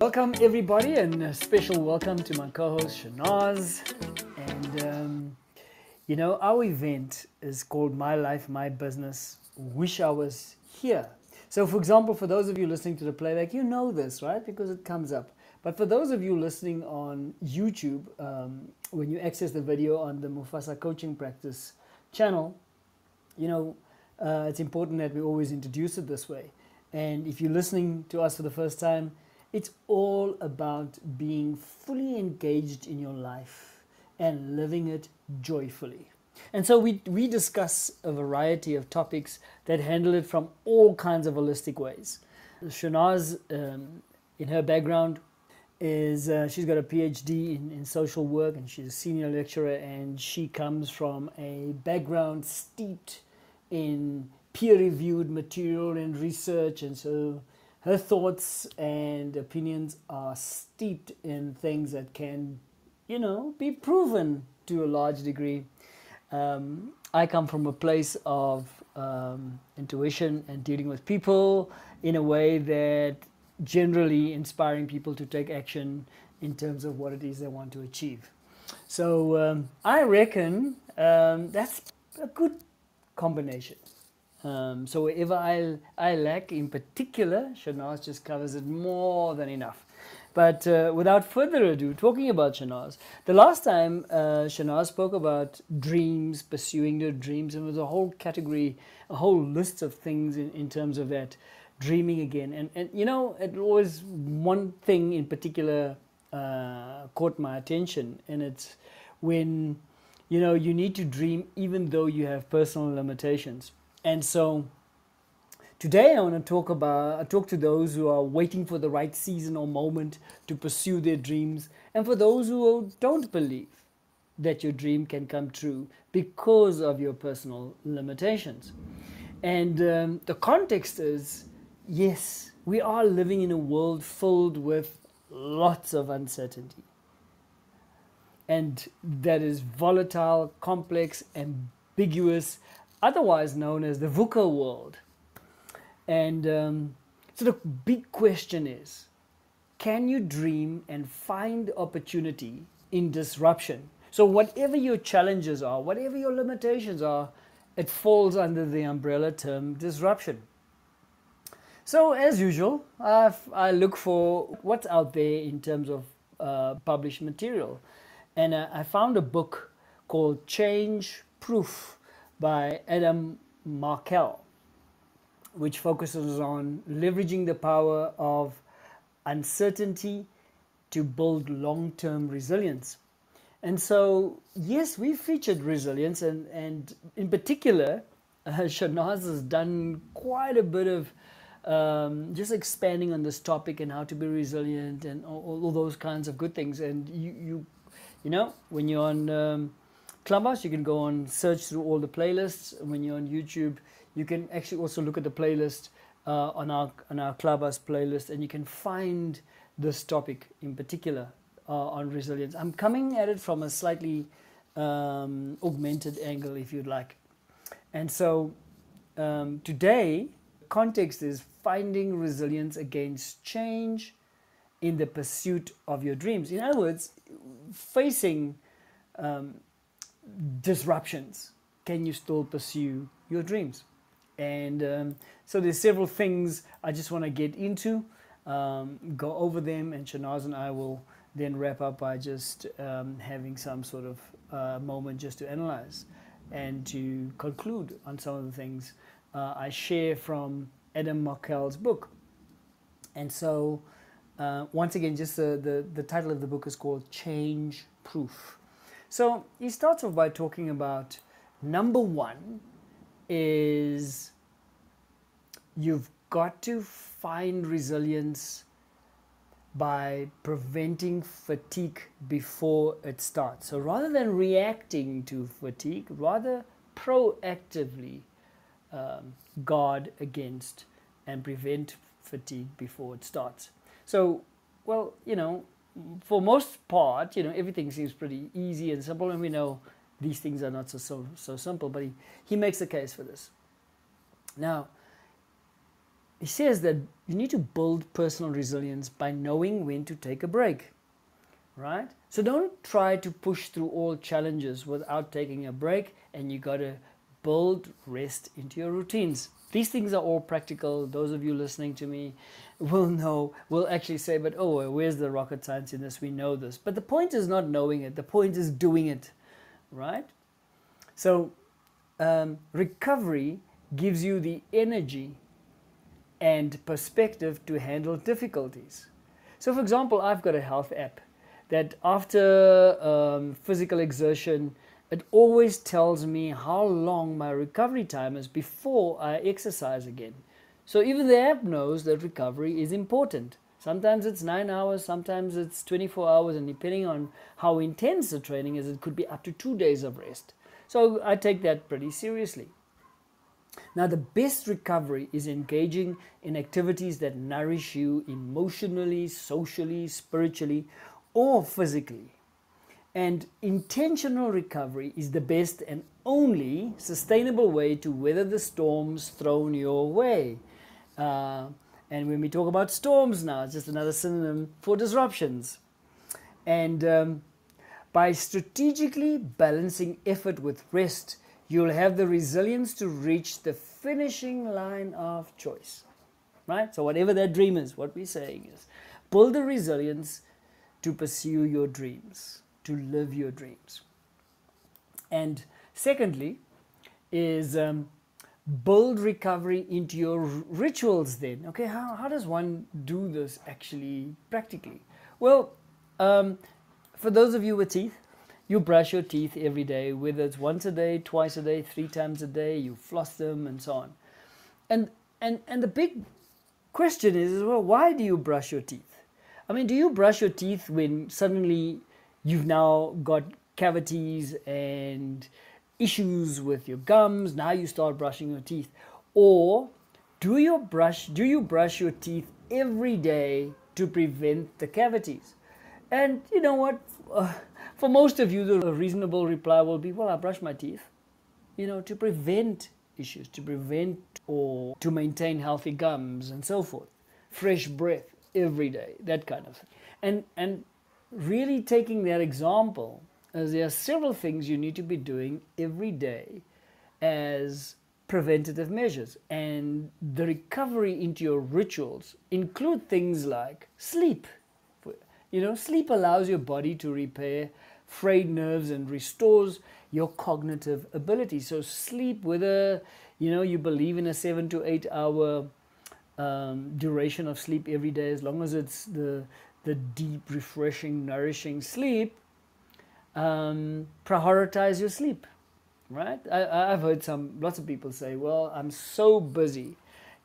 Welcome everybody, and a special welcome to my co-host Shanaaz. And our event is called My Life, My Business. Wish I was here. So for example, for those of you listening to the playback, you know this, right? Because it comes up. But for those of you listening on YouTube, when you access the video on the Mufasa Coaching Practice channel, it's important that we always introduce it this way. And if you're listening to us for the first time, it's all about being fully engaged in your life and living it joyfully. And so we discuss a variety of topics that handle it from all kinds of holistic ways. Shanaaz, in her background, is she's got a PhD in social work, and she's a senior lecturer, and she comes from a background steeped in peer-reviewed material and research, and so her thoughts and opinions are steeped in things that can, be proven to a large degree. I come from a place of intuition and dealing with people in a way that generally inspiring people to take action in terms of what it is they want to achieve. So I reckon that's a good combination. So wherever I lack in particular, Shanaaz just covers it more than enough. But without further ado, talking about Shanaaz, the last time Shanaaz spoke about dreams, pursuing your dreams, and there was a whole category, a whole list of things in terms of that, dreaming again. And it always, one thing in particular caught my attention, and it's when, you need to dream even though you have personal limitations. And so today I want to talk to those who are waiting for the right season or moment to pursue their dreams, and for those who don't believe that your dream can come true because of your personal limitations. And the context is, yes, we are living in a world filled with lots of uncertainty. And that is volatile, complex, ambiguous, otherwise known as the VUCA world. And so the big question is, can you dream and find opportunity in disruption? So whatever your challenges are, whatever your limitations are, it falls under the umbrella term disruption. So as usual, I look for what's out there in terms of published material. And I found a book called Change Proof by Adam Markell, which focuses on leveraging the power of uncertainty to build long-term resilience. And so, yes, we've featured resilience, and in particular, Shanaaz has done quite a bit of just expanding on this topic and how to be resilient and all those kinds of good things. And you when you're on Clubhouse, you can go on search through all the playlists. When you're on YouTube, you can actually also look at the playlist on our Clubhouse playlist, and you can find this topic in particular on resilience. I'm coming at it from a slightly augmented angle, if you'd like. And so today, context is finding resilience against change in the pursuit of your dreams. In other words, facing disruptions, can you still pursue your dreams? And so there's several things I just want to get into, go over them, and Shanaaz and I will then wrap up by just having some sort of moment just to analyze and to conclude on some of the things I share from Adam Markell's book. And so once again, just the title of the book is called Change Proof. So he starts off by talking about, number one is you've got to find resilience by preventing fatigue before it starts. So rather than reacting to fatigue, rather proactively guard against and prevent fatigue before it starts. So, well, for most part, everything seems pretty easy and simple, and we know these things are not so simple, but he makes a case for this. Now, he says that you need to build personal resilience by knowing when to take a break, right? So don't try to push through all challenges without taking a break, and you got to build rest into your routines. These things are all practical. Those of you listening to me will know, will actually say, but oh, where's the rocket science in this? We know this. But the point is not knowing it. The point is doing it, right? So recovery gives you the energy and perspective to handle difficulties. So for example, I've got a health app that after physical exertion, it always tells me how long my recovery time is before I exercise again. So even the app knows that recovery is important. Sometimes it's 9 hours, sometimes it's 24 hours, and depending on how intense the training is, it could be up to 2 days of rest. So I take that pretty seriously. Now, the best recovery is engaging in activities that nourish you emotionally, socially, spiritually, or physically. And intentional recovery is the best and only sustainable way to weather the storms thrown your way. And when we talk about storms now, it's just another synonym for disruptions. And by strategically balancing effort with rest, you'll have the resilience to reach the finishing line of choice. Right? So whatever that dream is, what we're saying is, build the resilience to pursue your dreams, to live your dreams. And secondly is build recovery into your rituals then. Okay, how does one do this actually practically? Well, for those of you with teeth, you brush your teeth every day, whether it's once a day, twice a day, 3 times a day, you floss them and so on. And the big question is, well, why do you brush your teeth? I mean, do you brush your teeth when suddenly you've now got cavities and issues with your gums, now you start brushing your teeth? Or do you brush your teeth every day to prevent the cavities? And you know what? For most of you, the reasonable reply will be, well, I brush my teeth, to prevent issues, to prevent or to maintain healthy gums and so forth. Fresh breath every day, that kind of thing. And really taking that example, as there are several things you need to be doing every day as preventative measures. And the recovery into your rituals include things like sleep. Sleep allows your body to repair frayed nerves and restores your cognitive ability. So sleep, whether you believe in a 7 to 8 hour duration of sleep every day, as long as it's the deep, refreshing, nourishing sleep, prioritize your sleep, right? I've heard lots of people say, well, I'm so busy,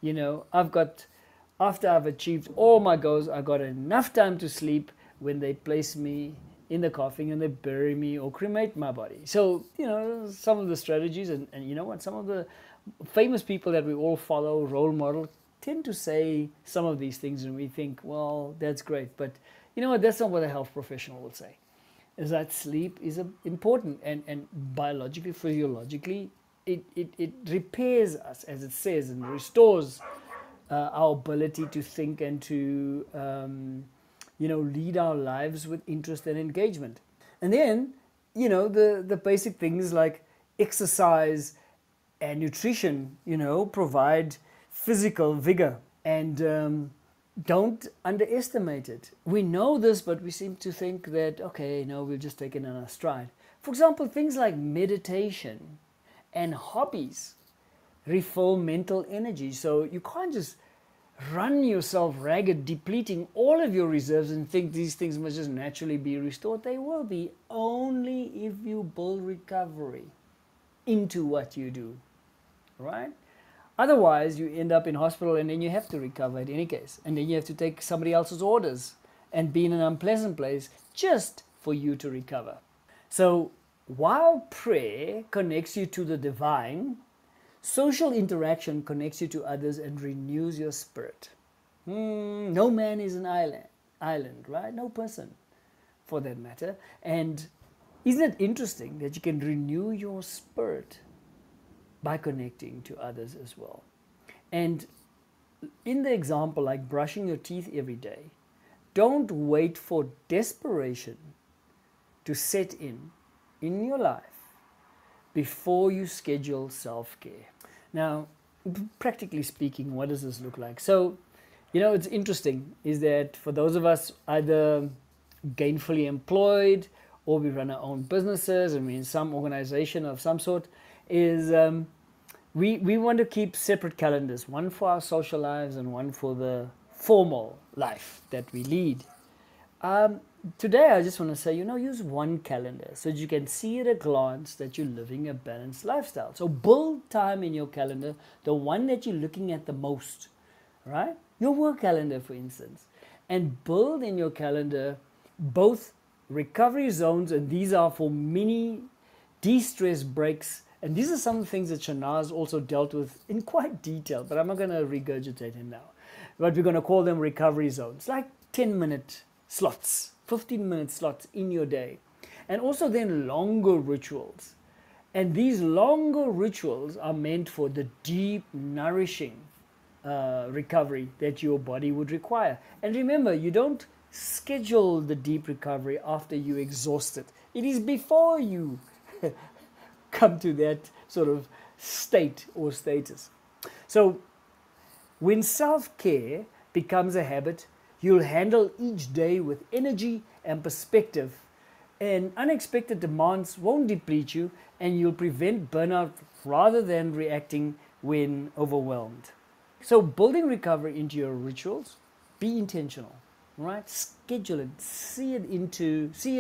after I've achieved all my goals, I got enough time to sleep when they place me in the coffin and they bury me or cremate my body. So, some of the strategies and you know what, some of the famous people that we all follow, role model, tend to say some of these things, and we think, well, that's great. But you know what, that's not what a health professional will say. Is that sleep is important, and biologically, physiologically, it repairs us, as it says, and restores our ability to think and to lead our lives with interest and engagement. And then the basic things like exercise and nutrition provide physical vigor, and don't underestimate it. We know this, but we seem to think that, okay, no, we'll just take it in our stride. For example, things like meditation and hobbies refill mental energy. So you can't just run yourself ragged, depleting all of your reserves and think these things must just naturally be restored. They will be only if you build recovery into what you do, right? Otherwise, you end up in hospital and then you have to recover in any case. And then you have to take somebody else's orders and be in an unpleasant place just for you to recover. So while prayer connects you to the divine, social interaction connects you to others and renews your spirit. No man is an island, right? No person, for that matter. And isn't it interesting that you can renew your spirit by connecting to others as well? And in the example, like brushing your teeth every day, don't wait for desperation to set in your life before you schedule self-care. Now, practically speaking, what does this look like? So, it's interesting is that for those of us either gainfully employed or we run our own businesses and we're in some organization of some sort, is we want to keep separate calendars, one for our social lives and one for the formal life that we lead. Today, I just want to say, use one calendar so that you can see at a glance that you're living a balanced lifestyle. So build time in your calendar, the one that you're looking at the most, right? Your work calendar, for instance. And build in your calendar both recovery zones, and these are for mini de-stress breaks. And these are some of the things that Shanaaz also dealt with in quite detail, but I'm not going to regurgitate him now. But we're going to call them recovery zones, like 10-minute slots, 15-minute slots in your day. And also then longer rituals. And these longer rituals are meant for the deep, nourishing recovery that your body would require. And remember, you don't schedule the deep recovery after you exhaust it. It is before you come to that sort of state or status. So when self-care becomes a habit, you'll handle each day with energy and perspective, and unexpected demands won't deplete you, and you'll prevent burnout rather than reacting when overwhelmed. So building recovery into your rituals, be intentional, right? Schedule it, see it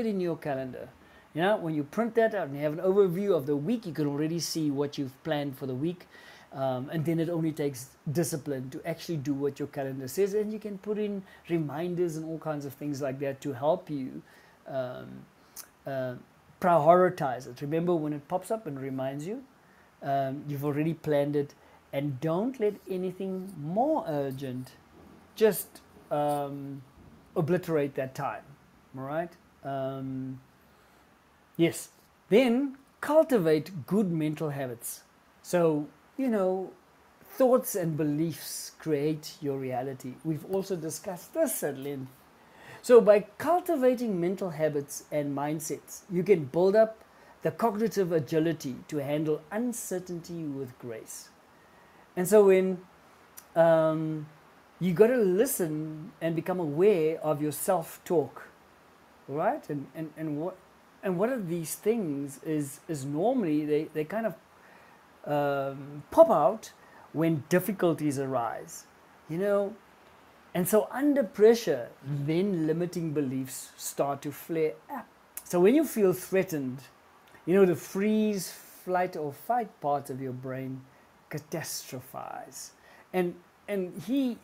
in your calendar. When you print that out and you have an overview of the week, you can already see what you've planned for the week. And then it only takes discipline to actually do what your calendar says, and you can put in reminders and all kinds of things like that to help you prioritize it. Remember, when it pops up and reminds you, you've already planned it, and don't let anything more urgent just obliterate that time. All right? Yes. Then cultivate good mental habits. So, thoughts and beliefs create your reality. We've also discussed this at length. So by cultivating mental habits and mindsets, you can build up the cognitive agility to handle uncertainty with grace. And so when you got to listen and become aware of your self-talk, right? And what are these things is normally they kind of pop out when difficulties arise, and so under pressure, then limiting beliefs start to flare up. So when you feel threatened, the freeze, flight, or fight parts of your brain catastrophize. And he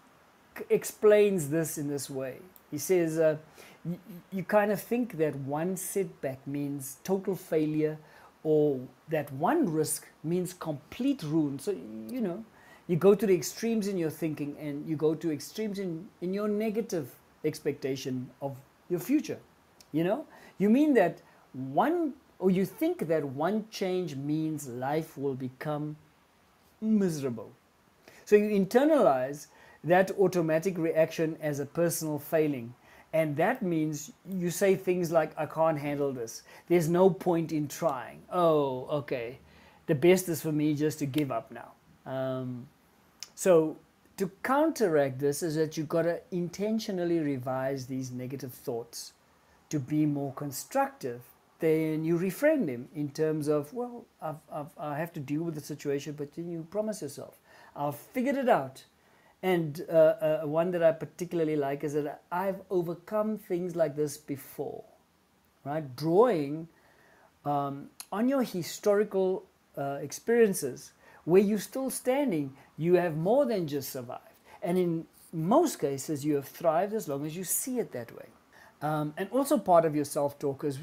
explains this in this way. He says, you kind of think that one setback means total failure, or that one risk means complete ruin. So, you go to the extremes in your thinking, and you go to extremes in your negative expectation of your future. You mean that you think that one change means life will become miserable. So you internalize that automatic reaction as a personal failing. And that means you say things like, I can't handle this. There's no point in trying. Oh, okay. The best is for me just to give up now. So to counteract this is that you've got to intentionally revise these negative thoughts to be more constructive. Then you reframe them in terms of, well, I have to deal with the situation, but then you promise yourself, I've figured it out. And one that I particularly like is that I've overcome things like this before, right? Drawing on your historical experiences where you're still standing, you have more than just survived. And in most cases, you have thrived as long as you see it that way. And also part of your self-talk is,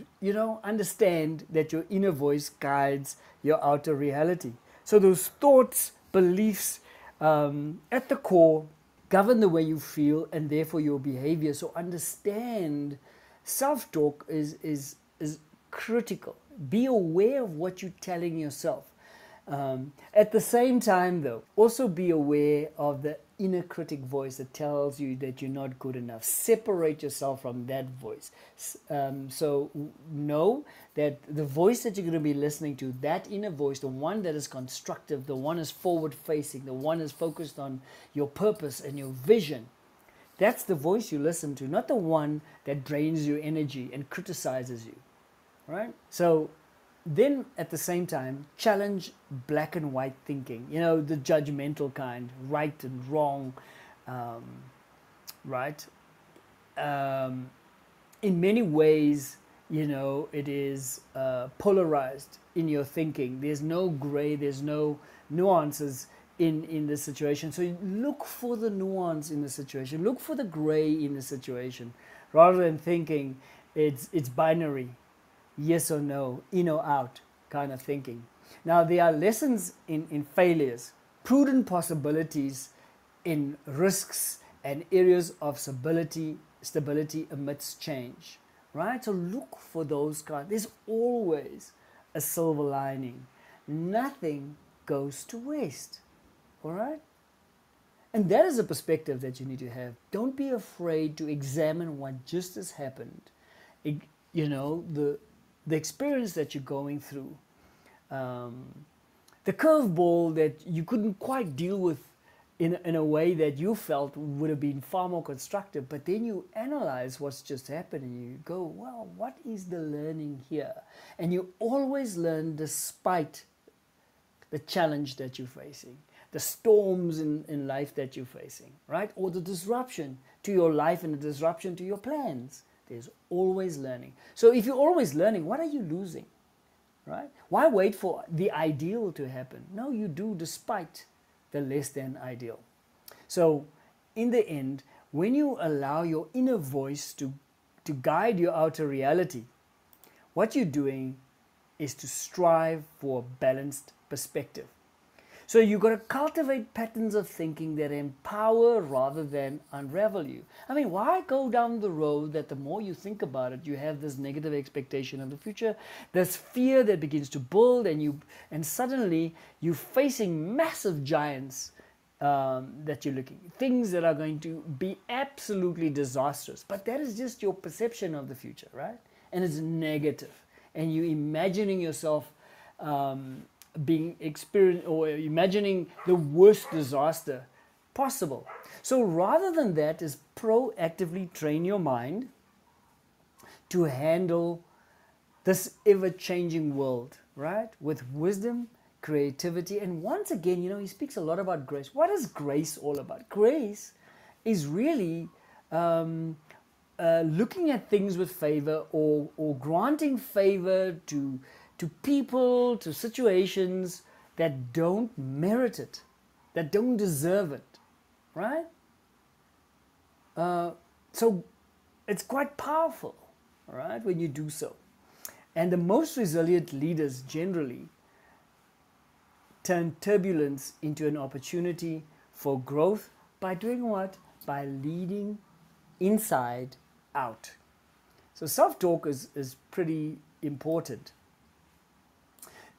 understand that your inner voice guides your outer reality. So those thoughts, beliefs, at the core, govern the way you feel and therefore your behavior. So understand self-talk is critical. Be aware of what you're telling yourself. At the same time, though, also be aware of the inner critic voice that tells you that you're not good enough. Separate yourself from that voice. So know that the voice that you're going to be listening to, that inner voice, the one that is constructive, the one is forward facing, the one is focused on your purpose and your vision, that's the voice you listen to, not the one that drains your energy and criticizes you, right? So then at the same time, challenge black and white thinking, the judgmental kind, right and wrong, right? In many ways, it is polarized in your thinking. There's no gray, there's no nuances in the situation. So you look for the nuance in the situation, look for the gray in the situation, rather than thinking it's binary, yes or no, in or out kind of thinking. Now, there are lessons in failures, prudent possibilities in risks, and areas of stability amidst change, right? So look for those kinds. There's always a silver lining. Nothing goes to waste, all right? And that is a perspective that you need to have. Don't be afraid to examine what just has happened. The experience that you're going through, the curveball that you couldn't quite deal with in a way that you felt would have been far more constructive, but then you analyze what's just happened and you go, well, what is the learning here? And you always learn despite the challenge that you're facing, the storms in life that you're facing, right? Or the disruption to your life and the disruption to your plans. There's always learning. So if you're always learning, what are you losing, right? Why wait for the ideal to happen? No, you do despite the less than ideal. So in the end, when you allow your inner voice to guide your outer reality, what you're doing is to strive for a balanced perspective. So you've got to cultivate patterns of thinking that empower rather than unravel you. I mean, why go down the road that the more you think about it, you have this negative expectation of the future, this fear that begins to build, and suddenly you're facing massive giants that you're looking, things that are going to be absolutely disastrous. But that is just your perception of the future, right? And it's negative. And you're imagining yourself being experienced or imagining the worst disaster possible. So rather than that is proactively train your mind to handle this ever-changing world, right? With wisdom, creativity, and once again, he speaks a lot about grace. What is grace all about? Grace is really looking at things with favor or granting favor to people, to situations that don't merit it, that don't deserve it, right? So it's quite powerful, right, when you do so. And the most resilient leaders generally turn turbulence into an opportunity for growth by doing what? By leading inside out. So self-talk is pretty important.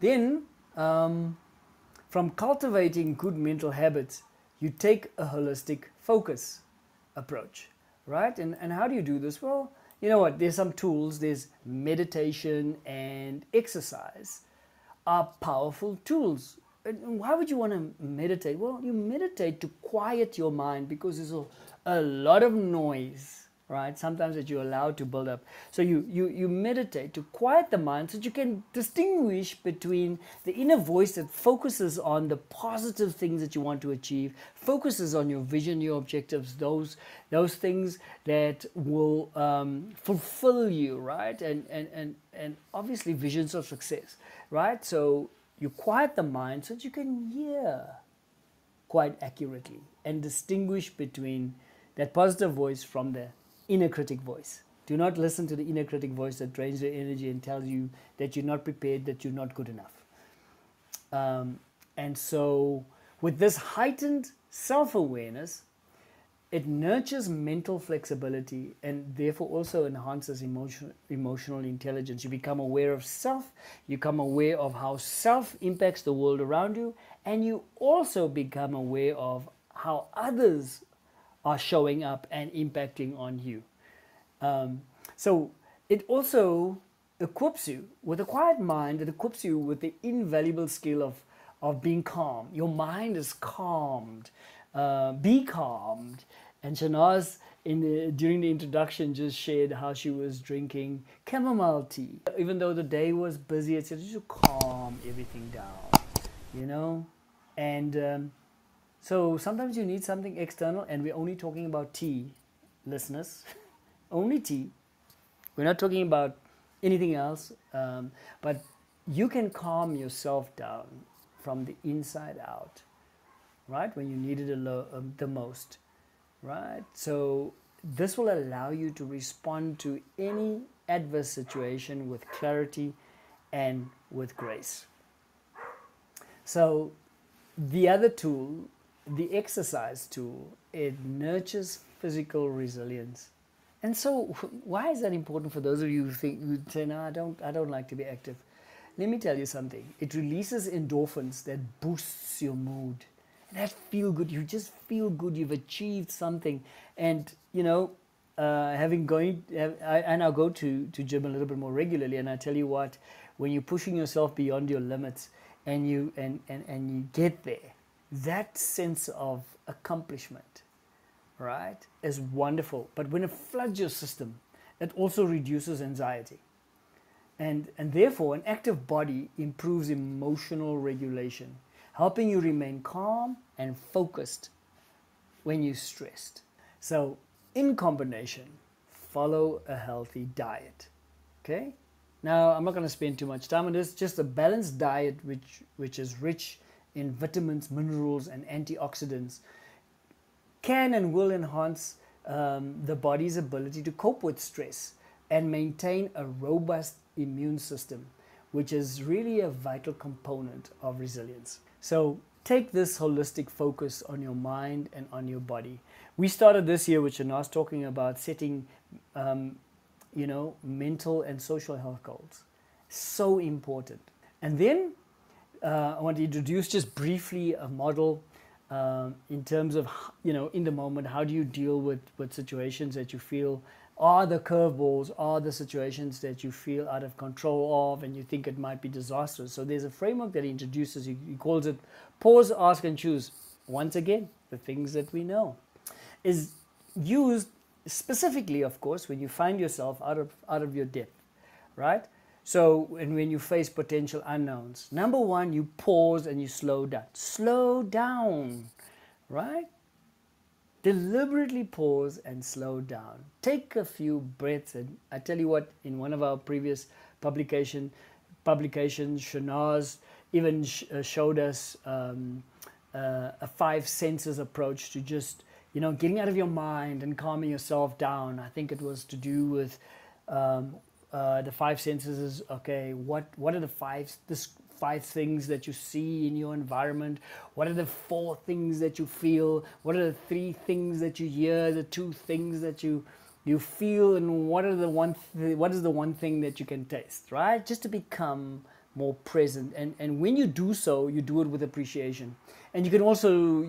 Then, from cultivating good mental habits, you take a holistic focus approach, right? And how do you do this? Well, you know what? There's some tools. There's meditation and exercise are powerful tools. And why would you want to meditate? Well, you meditate to quiet your mind because there's a lot of noise, right? Sometimes that you're allowed to build up. So you meditate to quiet the mind so that you can distinguish between the inner voice that focuses on the positive things that you want to achieve, focuses on your vision, your objectives, those things that will fulfill you, right? And obviously visions of success, right? So you quiet the mind so that you can hear quite accurately and distinguish between that positive voice from the inner critic voice. Do not listen to the inner critic voice that drains your energy and tells you that you're not prepared, that you're not good enough. And so with this heightened self-awareness, it nurtures mental flexibility and therefore also enhances emotional intelligence. You become aware of self, you become aware of how self impacts the world around you, and you also become aware of how others are showing up and impacting on you. So it also equips you with a quiet mind. It equips you with the invaluable skill of being calm. Your mind is calmed. Be calmed. And Shanaaz, during the introduction, just shared how she was drinking chamomile tea. Even though the day was busy, it said just to calm everything down, you know? And so sometimes you need something external, and we're only talking about tea, listeners. Only tea. We're not talking about anything else, but you can calm yourself down from the inside out, right? When you need it the most, right? So this will allow you to respond to any adverse situation with clarity and with grace. So the other tool, the exercise tool, it nurtures physical resilience. And so why is that important for those of you who say, no, I don't like to be active? Let me tell you something. It releases endorphins that boosts your mood. And that feel good. You just feel good. You've achieved something. And, you know, I now go to gym a little bit more regularly. And I tell you what, when you're pushing yourself beyond your limits and you get there, that sense of accomplishment, right, is wonderful. But when it floods your system, it also reduces anxiety. And therefore, an active body improves emotional regulation, helping you remain calm and focused when you're stressed. So, in combination, follow a healthy diet. Okay? Now, I'm not going to spend too much time on this. Just a balanced diet which is rich in vitamins, minerals, and antioxidants can and will enhance the body's ability to cope with stress and maintain a robust immune system, which is really a vital component of resilience. So take this holistic focus on your mind and on your body. We started this year with Shanaaz talking about setting mental and social health goals. So important. And then I want to introduce just briefly a model in terms of, in the moment, how do you deal with situations that you feel are the curveballs, are the situations that you feel out of control of and you think it might be disastrous. So there's a framework that he introduces. He calls it pause, ask, and choose. Once again, the things that we know is used specifically, of course, when you find yourself out of your depth, right? So, and when you face potential unknowns, number one, you pause and you slow down. Slow down, right? Deliberately pause and slow down. Take a few breaths. And I tell you what, in one of our previous publications, Shanaaz even showed us a 5 senses approach to just, getting out of your mind and calming yourself down. I think it was to do with the 5 senses is, okay, what are the five things that you see in your environment? What are the 4 things that you feel? What are the 3 things that you hear? The 2 things that you feel? And what is the one thing that you can taste, right? Just to become more present. And when you do so, you do it with appreciation. And you can also,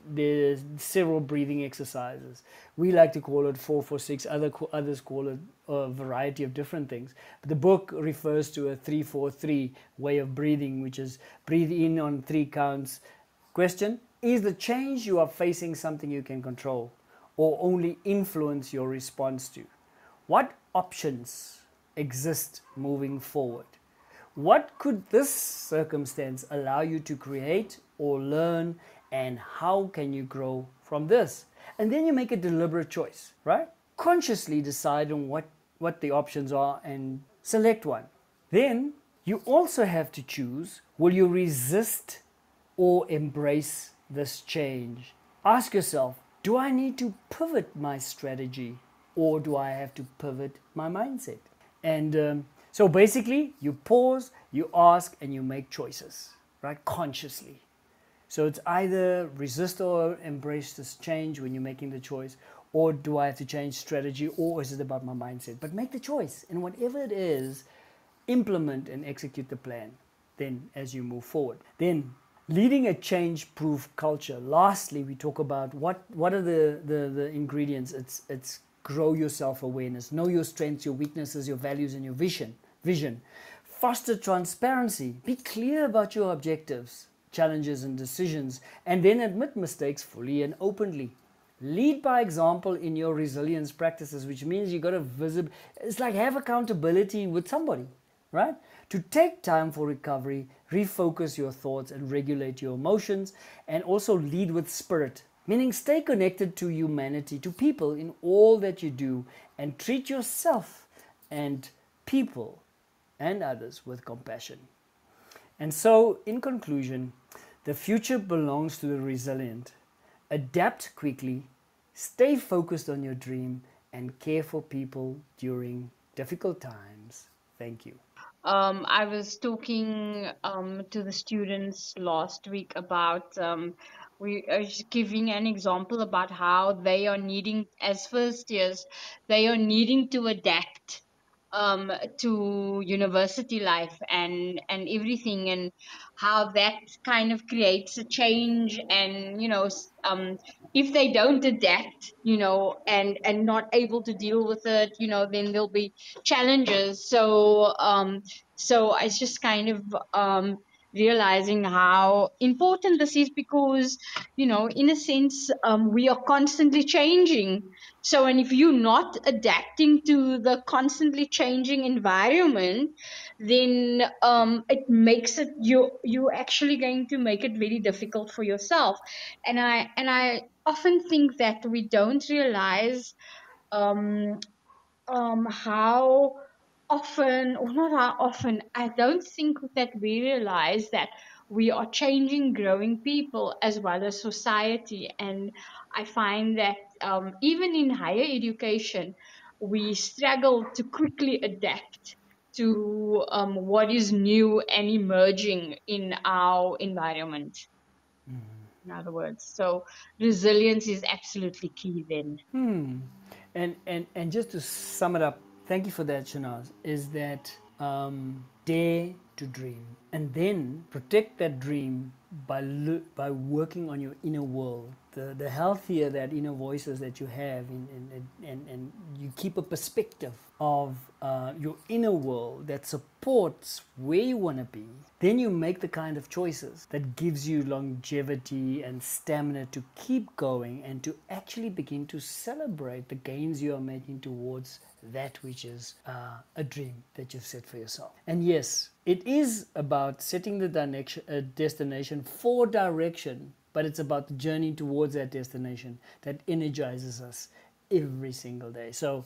there's several breathing exercises. We like to call it 4-4-6. Others call it a variety of different things. But the book refers to a 3-4-3 way of breathing, which is breathe in on 3 counts. Question: is the change you are facing something you can control or only influence your response to? What options exist moving forward? What could this circumstance allow you to create or learn, and how can you grow from this? And then you make a deliberate choice, right? Consciously decide on what the options are and select one. Then you also have to choose, will you resist or embrace this change? Ask yourself, do I need to pivot my strategy or do I have to pivot my mindset? And so basically, you pause, you ask, and you make choices, right? Consciously. So it's either resist or embrace this change when you're making the choice, or do I have to change strategy, or is it about my mindset? But make the choice, and whatever it is, implement and execute the plan then as you move forward. Then Leading a change-proof culture. Lastly, we talk about what are the ingredients. It's grow your self-awareness, know your strengths, your weaknesses, your values, and your vision. Foster transparency. Be clear about your objectives, challenges, and decisions, and then admit mistakes fully and openly. Lead by example in your resilience practices, which means you got to it's like have accountability with somebody, right? To take time for recovery, refocus your thoughts and regulate your emotions, and also lead with spirit, meaning stay connected to humanity, to people in all that you do, and treat yourself and people and others with compassion. And so, in conclusion, the future belongs to the resilient. Adapt quickly, stay focused on your dream, and care for people during difficult times. Thank you. I was talking to the students last week about we are just giving an example about how they are needing, as first years, they are needing to adapt to university life and everything, and how that kind of creates a change. And if they don't adapt, and not able to deal with it, then there'll be challenges. So I just kind of realizing how important this is, because in a sense, we are constantly changing. So, and if you're not adapting to the constantly changing environment, then it makes it, you're actually going to make it very difficult for yourself. And I often think that we don't realize um, how often, or not how often, I don't think that we realize that we are changing, growing people as well as society. And I find that even in higher education, we struggle to quickly adapt to what is new and emerging in our environment, in other words. So resilience is absolutely key then. And just to sum it up, thank you for that, Shanaaz, is that dare to dream, and then protect that dream by working on your inner world. The healthier that inner voices that you have, and you keep a perspective of your inner world that supports where you want to be, then you make the kind of choices that gives you longevity and stamina to keep going and to actually begin to celebrate the gains you are making towards that which is a dream that you've set for yourself. And yes, it is about setting the destination for direction, but it's about the journey towards that destination that energizes us every single day. So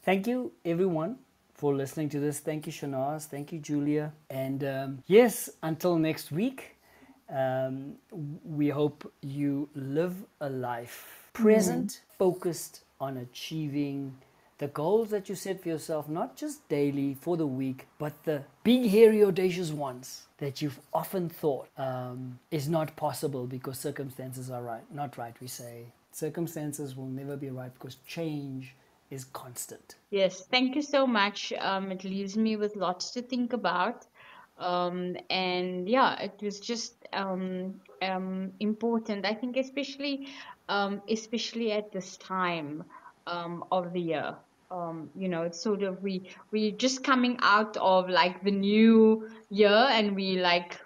thank you, everyone, for listening to this. Thank you, Shanaaz. Thank you, Julia. And yes, until next week, we hope you live a life present, focused on achieving the goals that you set for yourself, not just daily for the week, but the big, hairy, audacious ones that you've often thought is not possible because circumstances are not right. We say circumstances will never be right because change is constant. Yes, thank you so much. It leaves me with lots to think about. And yeah, it was just important. I think especially at this time of the year. It's sort of we just coming out of like the new year, and we like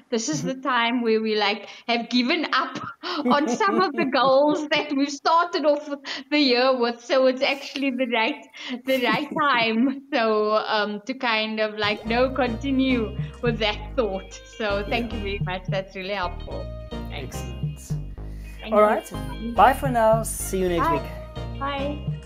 this is the time where we like have given up on some of the goals that we've started off the year with. So it's actually the right time. So to kind of like no continue with that thought. So Yeah. thank you very much. That's really helpful. Thanks. Excellent. All Thank you. right. Bye for now. See you next Bye. week. Bye.